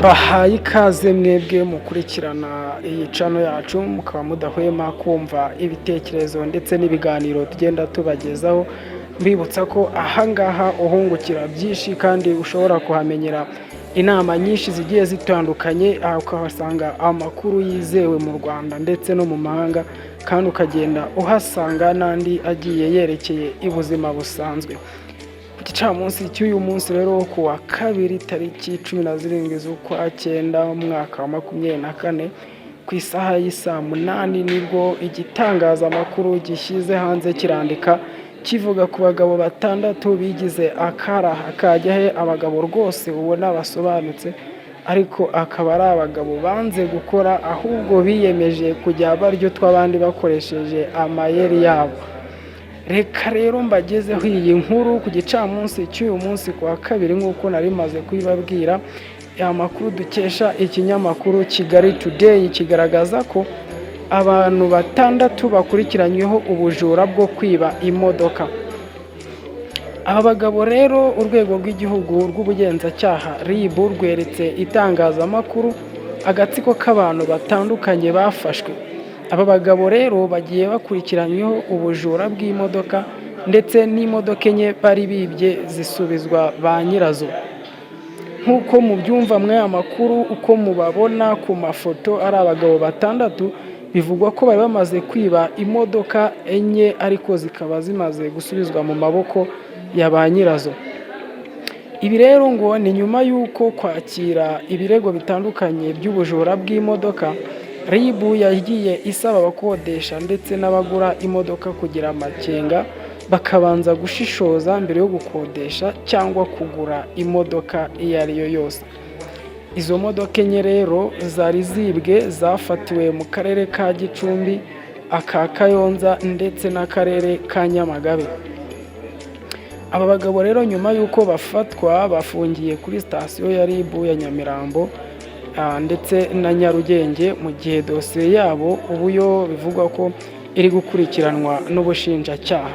Mbahaye ikaze mwebwe mukurikirana iyi channel yacu, mukaba mudahwema kumva ibitekerezo ndetse n'ibiganiro tugenda tubagezaho. Mbibutsa ko ahangaha uhungukira byinshi kandi ushobora kuhamenyera inama nyinshi zigiye zitandukanye, ukahasanga amakuru yizewe mu Rwanda ndetse no mu mahanga, kandi ukagenda uhasanga n'andi agiye yerekeye ubuzima busanzwe. Gicamunsi cy'uyu munsi rero ku wa kabiri tariki 17 z'ukwa 9 umwaka wa 2024 ku isaha y'isa 8 nibwo igitangazamakuru gishyize hanze kirandika kivuga ku bagabo batandatu bigize akaraha kajyahe abagabo rwose ubona basobanutse, ariko akaba ari abagabo banze gukora ahubwo biyemeje kujya baryo tw'abandi bakoresheje amayeri yabo. Reka rero mbagezeho iyi nkuru ku gicamunsi cy'uyu munsi ku wa kabiri nk'uko nari maze kubibabwira. Amakuru dukesha ikinyamakuru Kigali Today kigaragaza ko abantu batandatu bakurikiranyweho ubujura bwo kwiba imodoka. Aba bagabo rero urwego rw'igihugu rw'ubugenzacyaha RIB rweretse itangazamakuru agatsiko k'abantu batandukanye bafashwe. Aba bagabo rero bagiye bakurikiranyweho ubujura bw'imodoka ndetse n'imodoka enye bari bibye zisubizwa ba nyirazo. Nk'uko mubyumva mwe amakuru uko mubabona ku mafoto, ari abagabo batandatu bivugwa ko bari bamaze kwiba imodoka enye ariko zikaba zimaze gusubizwa mu maboko ya ba nyirazo. Ibi rero ngo ni nyuma y'uko kwakira ibirego bitandukanye by'ubujura bw'imodoka, RIB yagiye isaba abakodesha ndetse n'abagura imodoka kugira amakenga bakabanza gushishoza mbere yo gukodesha cyangwa kugura imodoka iyo ari yo yose. Izo modoka enye rero zari zibwe zafatiwe mu karere ka Gicumbi, aka Kayonza ndetse n'akarere ka Nyamagabe. Aba bagabo rero nyuma y'uko bafatwa bafungiye kuri sitasiyo ya RIB ya Nyamirambo ndetse na Nyarugenge, mu gihe dosiye yabo ubu yo bivugwa ko iri gukurikiranwa n'ubushinjacyaha.